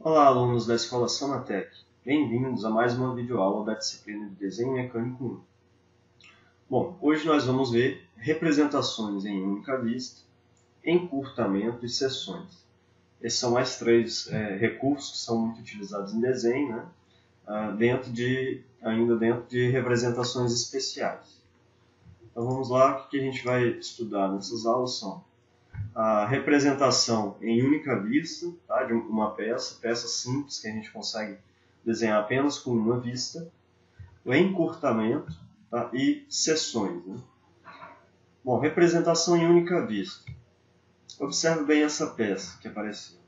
Olá, alunos da Escola Sonatec. Bem-vindos a mais uma videoaula da disciplina de Desenho Mecânico 1. Bom, hoje nós vamos ver representações em única vista, encurtamento e seções. Esses são mais três recursos que são muito utilizados em desenho, né? Ainda dentro de representações especiais. Então vamos lá, o que a gente vai estudar nessas aulas são a representação em única vista, tá, de uma peça simples que a gente consegue desenhar apenas com uma vista, o encurtamento, tá, e seções. Né? Bom, representação em única vista. Observe bem essa peça que apareceu.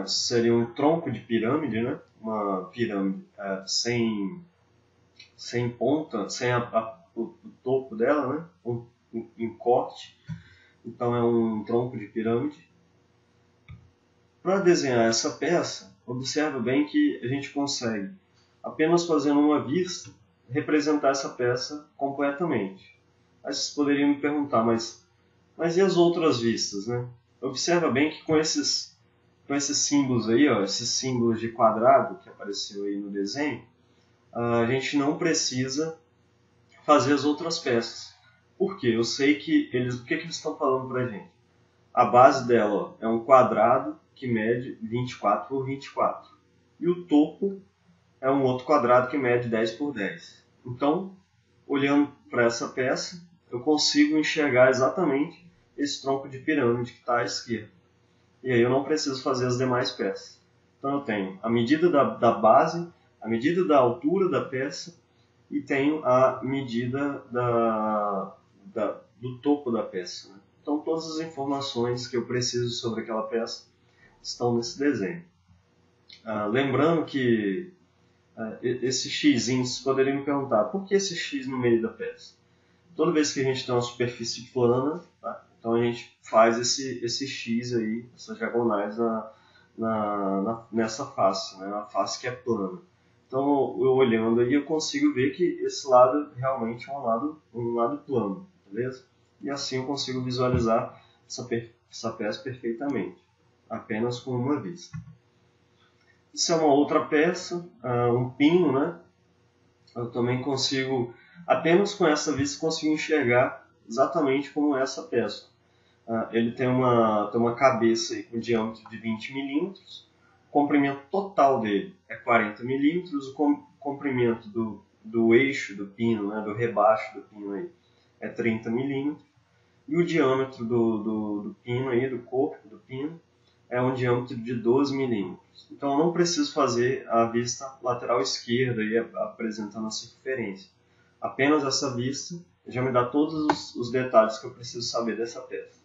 Seria um tronco de pirâmide, né? Uma pirâmide sem ponta, sem o topo dela, né? Um corte. Então é um tronco de pirâmide. Para desenhar essa peça, observa bem que a gente consegue, apenas fazendo uma vista, representar essa peça completamente. Aí vocês poderiam me perguntar, mas e as outras vistas, né? Observa bem que com esses símbolos aí, ó, esses símbolos de quadrado que apareceu aí no desenho, a gente não precisa fazer as outras peças. Por quê? Eu sei que o que eles estão falando para a gente? A base dela, ó, é um quadrado que mede 24 por 24. E o topo é um outro quadrado que mede 10 por 10. Então, olhando para essa peça, eu consigo enxergar exatamente esse tronco de pirâmide que está à esquerda. E aí eu não preciso fazer as demais peças. Então eu tenho a medida da base, a medida da altura da peça e tenho a medida do topo da peça. Né? Então todas as informações que eu preciso sobre aquela peça estão nesse desenho. Lembrando que esse x, vocês poderiam me perguntar, por que esse x no meio da peça? Toda vez que a gente tem uma superfície plana, tá? Então a gente faz esse x aí, essas diagonais nessa face, né? Na face que é plana. Então eu olhando aí eu consigo ver que esse lado realmente é um lado plano, beleza? E assim eu consigo visualizar essa peça perfeitamente, apenas com uma vista. Isso é uma outra peça, um pino, né? Eu também consigo, apenas com essa vista, consigo enxergar exatamente como é essa peça. Ele tem uma cabeça aí com diâmetro de 20 milímetros, o comprimento total dele é 40 milímetros, o comprimento do eixo do pino, né, do rebaixo do pino aí, é 30 milímetros, e o diâmetro do pino aí, do corpo do pino, é um diâmetro de 12 milímetros. Então eu não preciso fazer a vista lateral esquerda aí, apresentando a circunferência. Apenas essa vista já me dá todos os detalhes que eu preciso saber dessa peça.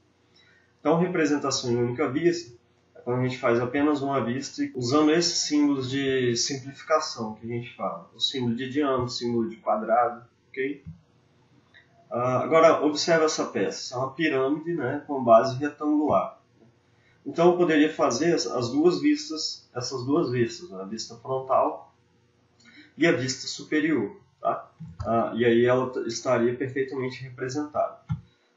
Então, representação em única vista é quando a gente faz apenas uma vista usando esses símbolos de simplificação que a gente fala. O símbolo de diâmetro, o símbolo de quadrado, ok? Agora, observe essa peça. É uma pirâmide, né, com base retangular. Então, eu poderia fazer essas duas vistas, né, a vista frontal e a vista superior. Tá? E aí ela estaria perfeitamente representada.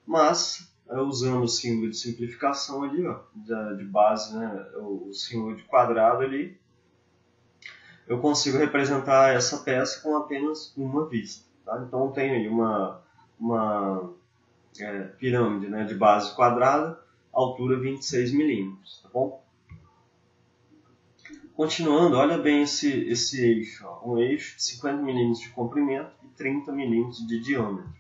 Mas, usando o símbolo de simplificação ali, ó, de base, né, o símbolo de quadrado ali, eu consigo representar essa peça com apenas uma vista. Tá? Então eu tenho aí uma pirâmide, né, de base quadrada, altura 26 milímetros. Tá bom? Continuando, olha bem esse eixo. Ó, um eixo de 50 milímetros de comprimento e 30 milímetros de diâmetro.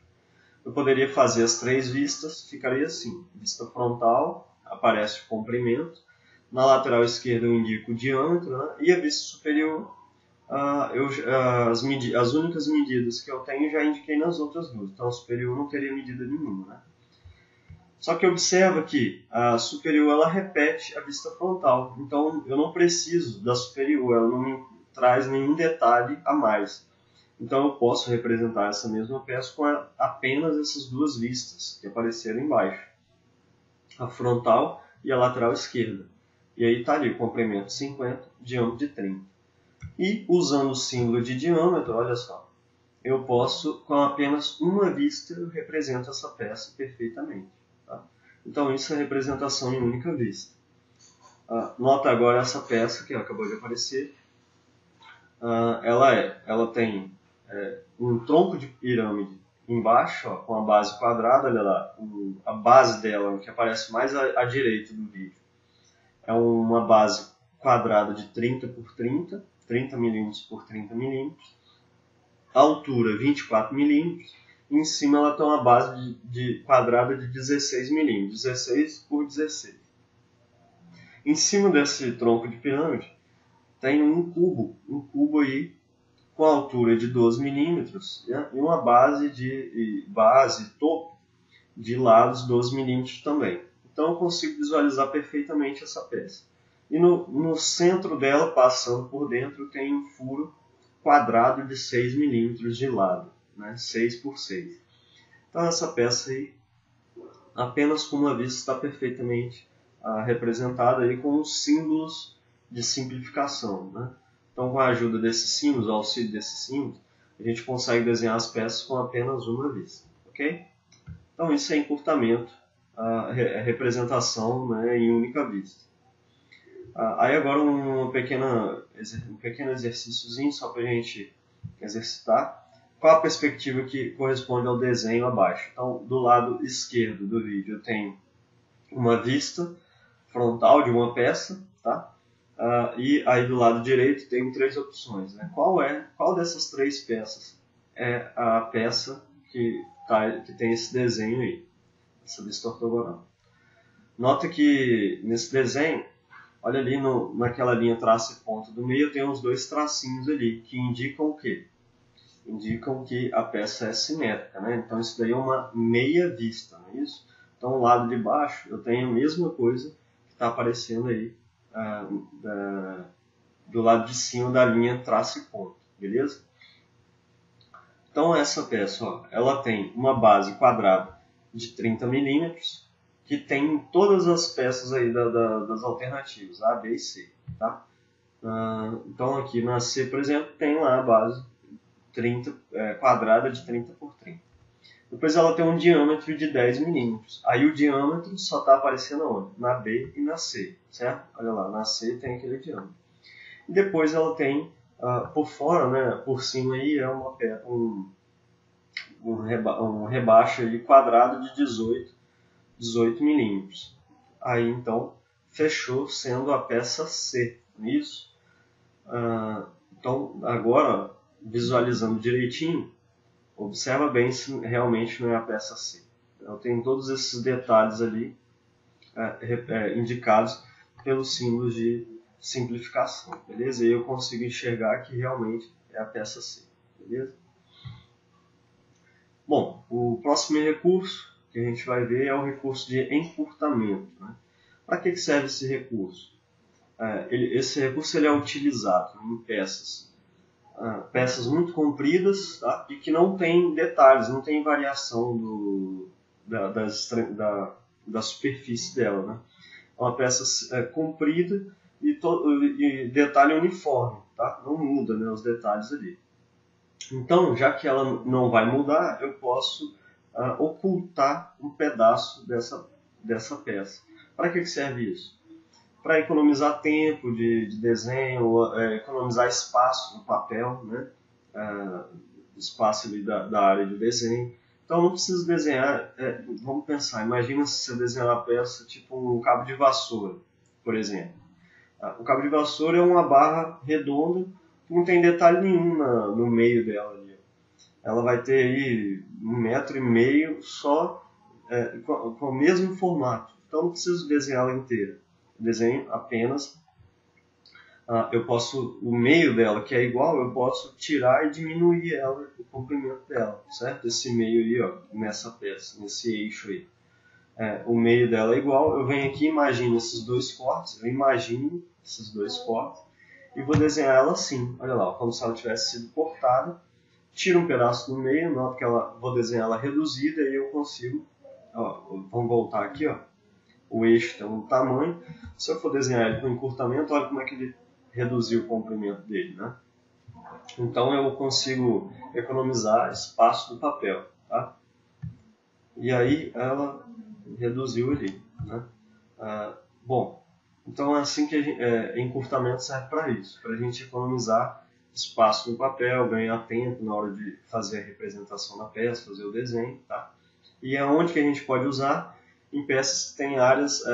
Eu poderia fazer as três vistas, ficaria assim. Vista frontal, aparece o comprimento. Na lateral esquerda eu indico o diâmetro, né? E a vista superior, as únicas medidas que eu tenho já indiquei nas outras duas. Então a superior não teria medida nenhuma. Né? Só que observa que a superior ela repete a vista frontal. Então eu não preciso da superior, ela não me traz nenhum detalhe a mais. Então eu posso representar essa mesma peça com apenas essas duas vistas que apareceram embaixo. A frontal e a lateral esquerda. E aí está ali o comprimento 50, diâmetro de 30. E usando o símbolo de diâmetro, olha só, eu posso, com apenas uma vista, eu represento essa peça perfeitamente. Tá? Então isso é representação em única vista. Nota agora essa peça que acabou de aparecer. Ela tem um tronco de pirâmide embaixo, ó, com a base quadrada, olha lá, a base dela, que aparece mais à direita do vídeo, é uma base quadrada de 30 por 30 milímetros por 30 milímetros, a altura 24 milímetros, e em cima ela tem uma base quadrada de 16 milímetros, 16 por 16. Em cima desse tronco de pirâmide tem um cubo aí com a altura de 12 milímetros, né? E uma base topo de lados 12 milímetros também. Então eu consigo visualizar perfeitamente essa peça. E no centro dela, passando por dentro, tem um furo quadrado de 6 milímetros de lado, né? 6 por 6. Então essa peça aí, apenas com uma vista, está perfeitamente representada aí com os símbolos de simplificação, né? Então, com a ajuda desses símbolos, o auxílio desses símbolos, a gente consegue desenhar as peças com apenas uma vista, ok? Então, isso é encurtamento, representação, né, em única vista. Aí agora um pequeno exercíciozinho só para a gente exercitar. Qual a perspectiva que corresponde ao desenho abaixo? Então, do lado esquerdo do vídeo eu tenho uma vista frontal de uma peça, tá? E aí do lado direito tem 3 opções, né? Qual dessas 3 peças é a peça que tem esse desenho aí, essa vista ortogonal? Nota que nesse desenho, olha ali naquela linha traço e ponto do meio, tem uns 2 tracinhos ali, que indicam o quê? Indicam que a peça é simétrica, né? Então isso daí é uma meia vista, não é isso? Então o lado de baixo eu tenho a mesma coisa que está aparecendo aí do lado de cima da linha traço e ponto, beleza? Então essa peça, ó, ela tem uma base quadrada de 30 milímetros, que tem todas as peças aí das alternativas, A, B e C, tá? Então aqui na C, por exemplo, tem lá a base quadrada de 30 por 30. Depois ela tem um diâmetro de 10 milímetros. Aí o diâmetro só está aparecendo onde? Na B e na C, certo? Olha lá, na C tem aquele diâmetro. E depois ela tem, por fora, né, por cima aí, é um rebaixo aí quadrado de 18 milímetros. Aí então fechou sendo a peça C, não é isso? Então agora, visualizando direitinho, observa bem se realmente não é a peça C. Eu tenho todos esses detalhes ali indicados pelos símbolos de simplificação, beleza? E eu consigo enxergar que realmente é a peça C, beleza? Bom, o próximo recurso que a gente vai ver é o recurso de encurtamento, né? Para que serve esse recurso? Esse recurso ele é utilizado em peças muito compridas, tá? E que não tem detalhes, não tem variação da superfície dela, né? É uma peça comprida e detalhe uniforme, tá? Não muda, né, os detalhes ali. Então, já que ela não vai mudar, eu posso ocultar um pedaço dessa peça. Para que serve isso? Para economizar tempo de desenho, economizar espaço no papel, né? Espaço ali da área de desenho. Então não precisa desenhar, vamos pensar, imagina se você desenhar uma peça tipo um cabo de vassoura, por exemplo. O cabo de vassoura é uma barra redonda que não tem detalhe nenhum no meio dela ali. Ela vai ter aí 1,5 m só com o mesmo formato. Então não preciso desenhá-la inteira. Eu desenho apenas o meio dela, que é igual, eu posso tirar e diminuir ela, o comprimento dela, certo? Esse meio aí, ó, nessa peça, nesse eixo aí. O meio dela é igual, eu venho aqui, imagino esses 2 cortes, eu imagino esses 2 cortes e vou desenhar ela assim, olha lá, como se ela tivesse sido cortada, tiro um pedaço do meio, noto que vou desenhar ela reduzida e eu consigo, ó, vamos voltar aqui, ó, o eixo tem um tamanho, se eu for desenhar ele com encurtamento, olha como é que ele reduziu o comprimento dele, né? Então eu consigo economizar espaço do papel, tá? E aí ela reduziu ali, né? Bom, Então é assim que encurtamento serve para isso, para a gente economizar espaço no papel, ganhar tempo na hora de fazer a representação da peça, fazer o desenho, tá? E é onde que a gente pode usar em peças que têm áreas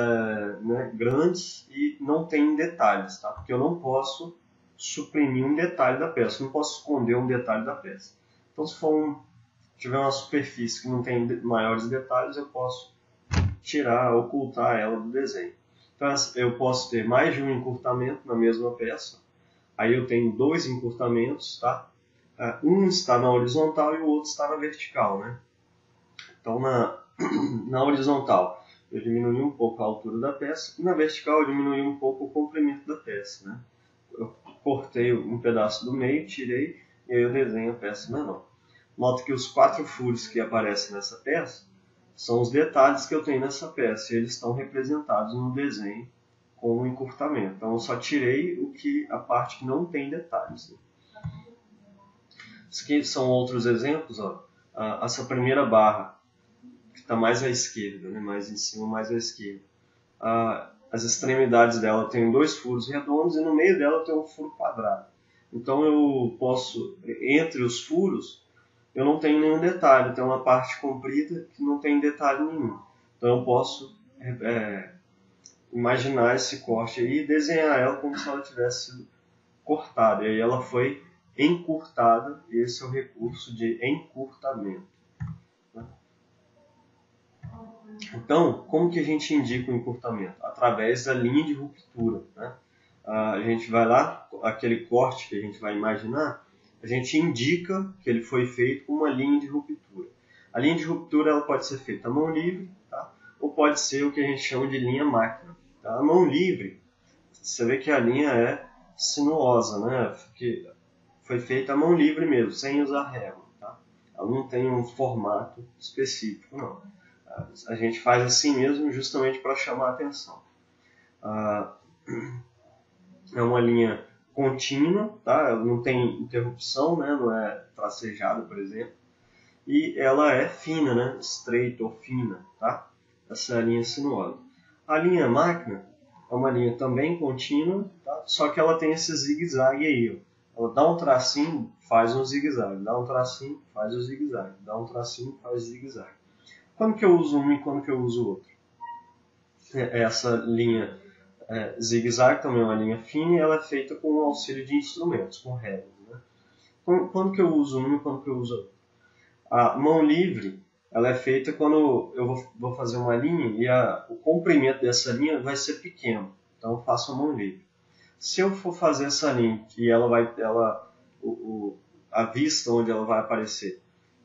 né, grandes e não tem detalhes, tá? Porque eu não posso suprimir um detalhe da peça, eu não posso esconder um detalhe da peça. Então se tiver uma superfície que não tem maiores detalhes, eu posso tirar, ocultar ela do desenho. Então eu posso ter mais de um encurtamento na mesma peça. Aí eu tenho dois encurtamentos, tá? Um está na horizontal e o outro está na vertical, né? Então na horizontal eu diminui um pouco a altura da peça e na vertical eu diminui um pouco o comprimento da peça, né? Eu cortei um pedaço do meio, tirei e aí eu desenho a peça menor. Nota que os 4 furos que aparecem nessa peça são os detalhes que eu tenho nessa peça e eles estão representados no desenho com o encurtamento. Então eu só tirei a parte que não tem detalhes. Né? Isso aqui são outros exemplos. Ó. Essa primeira barra, que está mais à esquerda, né? Mais em cima, mais à esquerda. As extremidades dela tem 2 furos redondos e no meio dela tem um furo quadrado. Então eu posso, entre os furos, eu não tenho nenhum detalhe, tem uma parte comprida que não tem detalhe nenhum. Então eu posso imaginar esse corte aí e desenhar ela como se ela tivesse sido cortada. E aí ela foi encurtada, e esse é o recurso de encurtamento. Então, como que a gente indica o encurtamento? Através da linha de ruptura. Né? A gente vai lá, aquele corte que a gente vai imaginar, a gente indica que ele foi feito com uma linha de ruptura. A linha de ruptura ela pode ser feita à mão livre, tá? Ou pode ser o que a gente chama de linha máquina. Tá? A mão livre, você vê que a linha é sinuosa, né? Que foi feita à mão livre mesmo, sem usar régua. Tá? Ela não tem um formato específico, não. A gente faz assim mesmo justamente para chamar a atenção. É uma linha contínua, tá? Ela não tem interrupção, né? Não é tracejada, por exemplo. E ela é fina, né? Estreita ou fina, tá? Essa é a linha sinuosa. A linha máquina é uma linha também contínua, tá? Só que ela tem esse zigue-zague aí. Ó. Ela dá um tracinho, faz um zigue-zague. Dá um tracinho, faz o zigue-zague. Dá um tracinho, faz o zigue-zague. Quando que eu uso um e quando que eu uso o outro? Essa linha zigue-zague também é uma linha fina e ela é feita com o auxílio de instrumentos, com réguas. Né? Quando que eu uso um e quando que eu uso outro? A mão livre ela é feita quando eu vou fazer uma linha e o comprimento dessa linha vai ser pequeno. Então eu faço a mão livre. Se eu for fazer essa linha e a vista onde ela vai aparecer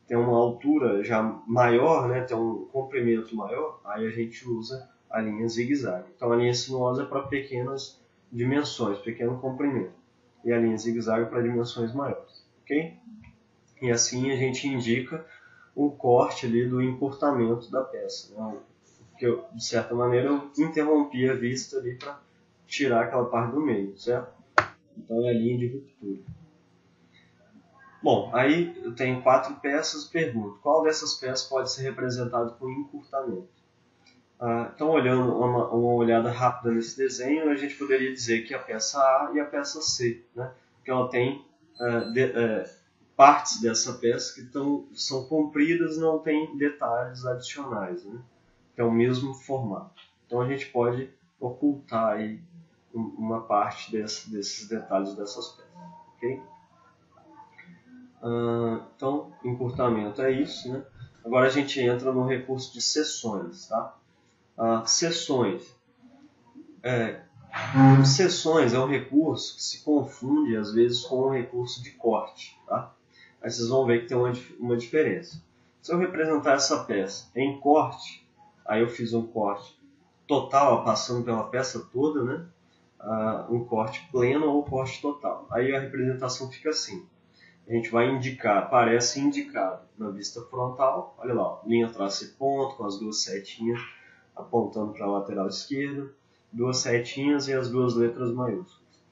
tem uma altura já maior, né, tem um comprimento maior, aí a gente usa a linha zigue-zague. Então a linha sinuosa é para pequenas dimensões, pequeno comprimento. E a linha zigue-zague para dimensões maiores. Ok? E assim a gente indica um corte ali do encurtamento da peça. Né? Porque de certa maneira eu interrompi a vista ali para tirar aquela parte do meio, certo? Então é a linha de ruptura. Bom, aí eu tenho 4 peças e pergunto, qual dessas peças pode ser representada com encurtamento? Então, olhando uma olhada rápida nesse desenho, a gente poderia dizer que a peça A e a peça C, né? Porque ela tem partes dessa peça que são compridas e não tem detalhes adicionais, né? Que é o mesmo formato. Então a gente pode ocultar aí uma parte desses detalhes dessas peças. Okay? Então, encurtamento é isso. Né? Agora a gente entra no recurso de seções. Tá? Seções. Seções é um recurso que se confunde às vezes com um recurso de corte. Tá? Aí vocês vão ver que tem uma diferença. Se eu representar essa peça em corte, aí eu fiz um corte total, passando pela peça toda, né? Um corte pleno ou corte total. Aí a representação fica assim. A gente vai indicar, aparece indicado na vista frontal, olha lá, ó, linha, traço e ponto, com as 2 setinhas apontando para a lateral esquerda, 2 setinhas e as 2 letras maiúsculas.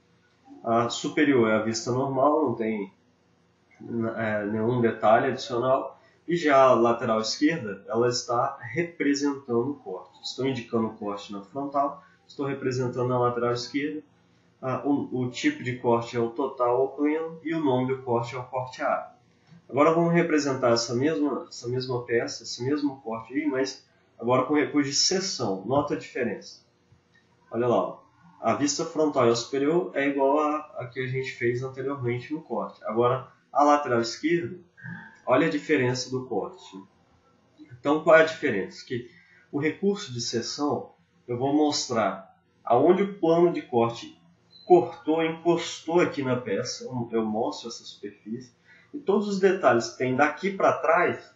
A superior é a vista normal, não tem nenhum detalhe adicional, e já a lateral esquerda ela está representando o corte. Estou indicando o corte na frontal estou representando na lateral esquerda. O tipo de corte é o total ou pleno e o nome do corte é o corte A. Agora vamos representar essa mesma peça, esse mesmo corte aí, mas agora com recurso de seção. Nota a diferença. Olha lá, ó. A vista frontal e a superior é igual a que a gente fez anteriormente no corte. Agora, a lateral esquerda, olha a diferença do corte. Então, qual é a diferença? Que o recurso de seção, eu vou mostrar aonde o plano de corte cortou, encostou aqui na peça. Eu mostro essa superfície. E todos os detalhes que tem daqui para trás,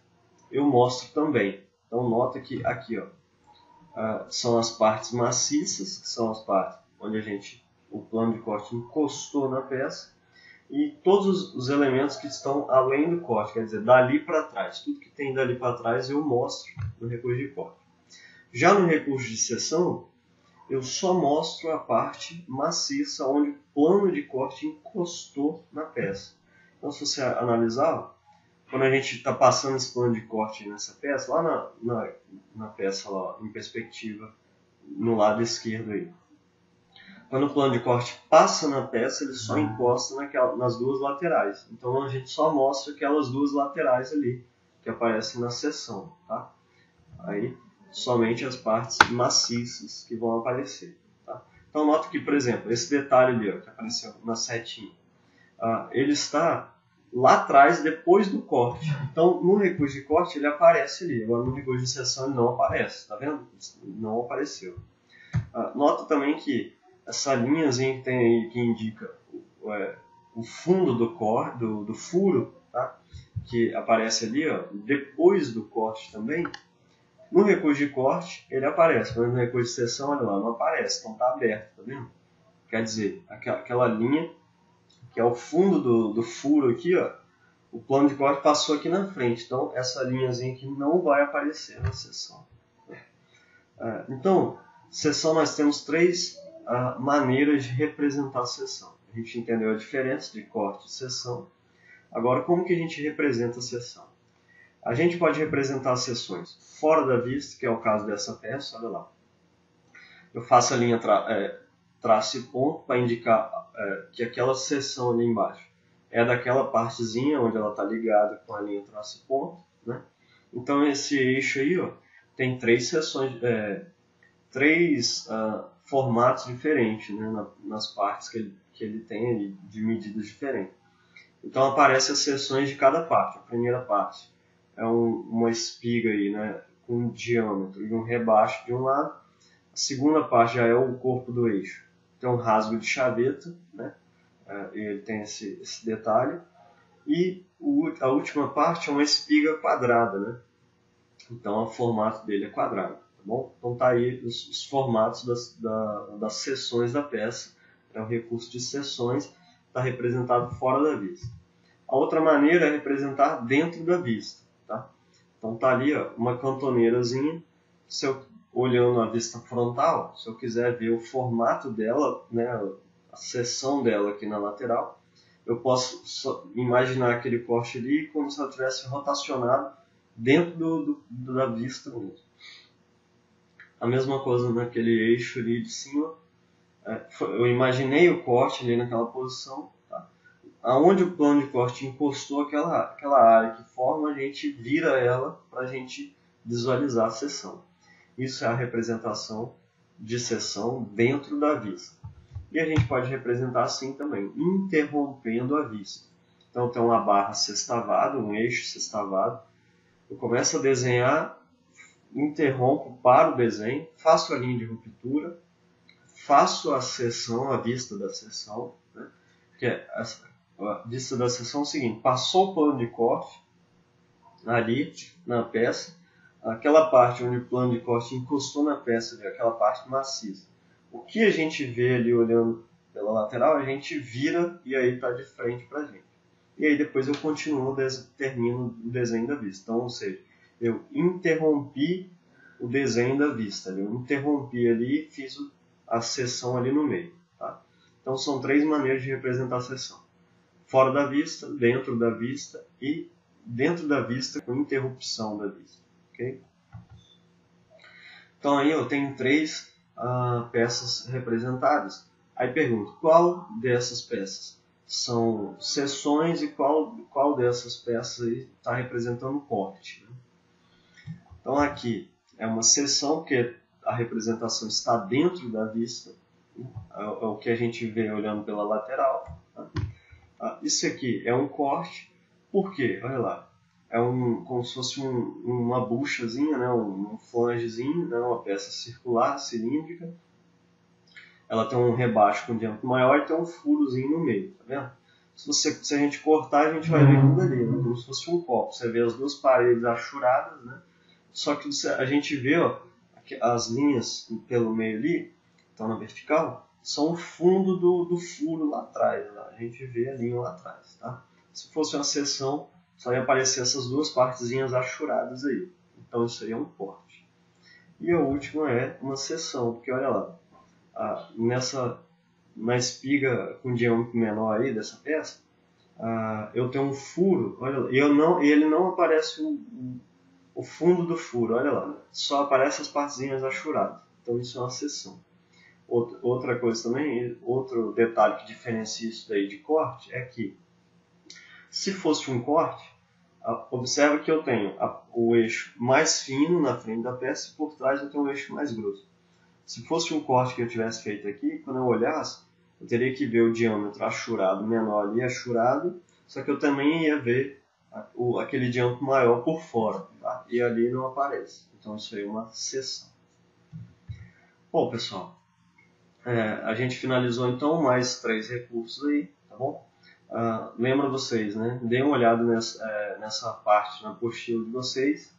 eu mostro também. Então, nota que aqui, ó, são as partes maciças, que são as partes onde o plano de corte encostou na peça, e todos os elementos que estão além do corte, quer dizer, dali para trás. Tudo que tem dali para trás eu mostro no recurso de corte. Já no recurso de seção, eu só mostro a parte maciça onde o plano de corte encostou na peça. Então, se você analisar, quando a gente está passando esse plano de corte nessa peça, lá na peça lá, em perspectiva, no lado esquerdo aí. Quando o plano de corte passa na peça, ele só encosta nas duas laterais. Então a gente só mostra aquelas duas laterais ali, que aparecem na seção. Tá? Aí, somente as partes maciças que vão aparecer. Tá? Então nota que, por exemplo, esse detalhe ali, ó, que apareceu na setinha, ele está lá atrás, depois do corte. Então, no recurso de corte, ele aparece ali. Agora, no recurso de seção, ele não aparece. Tá vendo? Não apareceu. Nota também que essa linhazinha que tem aí, que indica o fundo do furo, tá? Que aparece ali, ó, depois do corte também. No recurso de corte, ele aparece. Mas no recurso de seção, olha lá, não aparece. Então, está aberto. Tá vendo? Quer dizer, aquela linha que é o fundo do furo aqui, ó, o plano de corte passou aqui na frente. Então, essa linhazinha aqui não vai aparecer na seção. Então, seção nós temos três maneiras de representar a seção. A gente entendeu a diferença de corte e seção. Agora, como que a gente representa a seção? A gente pode representar as seções fora da vista, que é o caso dessa peça, olha lá. Eu faço a linha traço e ponto para indicar que aquela seção ali embaixo é daquela partezinha onde ela está ligada com a linha traço e ponto, né? Então esse eixo aí, ó, tem três seções, três formatos diferentes, né, nas partes que ele tem ali, de medidas diferentes. Então aparecem as seções de cada parte. A primeira parte é uma espiga aí, né, com um diâmetro e um rebaixo de um lado. A segunda parte já é o corpo do eixo. Tem um rasgo de chaveta, né? Ele tem esse detalhe. E a última parte é uma espiga quadrada, né? Então o formato dele é quadrado. Tá bom? Então tá aí os formatos das seções da peça. É o recurso de seções, está representado fora da vista. A outra maneira é representar dentro da vista. Tá? Então tá ali, ó, uma cantoneirazinha. Olhando a vista frontal, se eu quiser ver o formato dela, né, a seção dela aqui na lateral, eu posso imaginar aquele corte ali como se ela tivesse rotacionado dentro da vista mesmo. A mesma coisa naquele eixo ali de cima, eu imaginei o corte ali naquela posição, tá? Aonde o plano de corte encostou aquela área que forma, a gente vira ela para a gente visualizar a seção. Isso é a representação de seção dentro da vista. E a gente pode representar assim também, interrompendo a vista. Então tem uma barra sextavada, um eixo sextavado. Eu começo a desenhar, interrompo, paro o desenho, faço a linha de ruptura, faço a seção, a vista da seção. Né? Que a vista da seção é o seguinte, passou o plano de corte ali na peça, aquela parte onde o plano de corte encostou na peça, aquela parte maciça. O que a gente vê ali olhando pela lateral, a gente vira e aí está de frente para a gente. E aí depois eu continuo, termino o desenho da vista. Então, ou seja, eu interrompi o desenho da vista. Eu interrompi ali e fiz a seção ali no meio. Tá? Então são três maneiras de representar a seção. Fora da vista, dentro da vista e dentro da vista com interrupção da vista. Okay? Então aí eu tenho três peças representadas. Aí pergunto, qual dessas peças são seções e qual dessas peças está representando o corte, né? Então aqui é uma seção, porque a representação está dentro da vista, é o que a gente vê olhando pela lateral. Tá? Isso aqui é um corte, por quê? Olha lá, é como se fosse uma buchazinha, né? um flangezinho, né? Uma peça circular, cilíndrica. Ela tem um rebaixo com diâmetro maior e tem um furozinho no meio, tá vendo? Se a gente cortar, a gente vai ver tudo ali, né? Como se fosse um copo. Você vê as duas paredes achuradas, né? Só que a gente vê, ó, as linhas pelo meio ali, estão na vertical, são o fundo do furo lá atrás. Lá. A gente vê a linha lá atrás, tá? Se fosse uma seção, só ia aparecer essas duas partezinhas achuradas aí. Então isso aí é um corte. E a última é uma seção, porque olha lá, na espiga com diâmetro menor aí dessa peça, eu tenho um furo, olha lá, e ele não aparece o fundo do furo, olha lá, só aparece as partezinhas achuradas. Então isso é uma seção. Outra coisa também, outro detalhe que diferencia isso daí de corte é que, se fosse um corte, observa que eu tenho o eixo mais fino na frente da peça e por trás eu tenho um eixo mais grosso. Se fosse um corte que eu tivesse feito aqui, quando eu olhasse, eu teria que ver o diâmetro achurado menor ali, achurado, só que eu também ia ver aquele diâmetro maior por fora, tá? E ali não aparece. Então isso aí é uma seção. Bom, pessoal, a gente finalizou então mais 3 recursos aí, tá bom? Lembra vocês, né? Deem uma olhada nessa parte na apostila de vocês.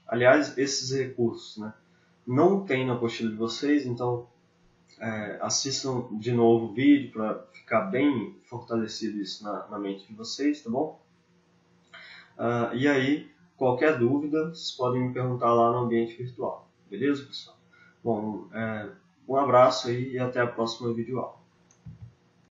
Aliás, esses recursos, né? Não tem na apostila de vocês, então assistam de novo o vídeo para ficar bem fortalecido isso na mente de vocês, tá bom? E aí, qualquer dúvida, vocês podem me perguntar lá no ambiente virtual, beleza, pessoal? Bom, um abraço aí e até a próxima videoaula.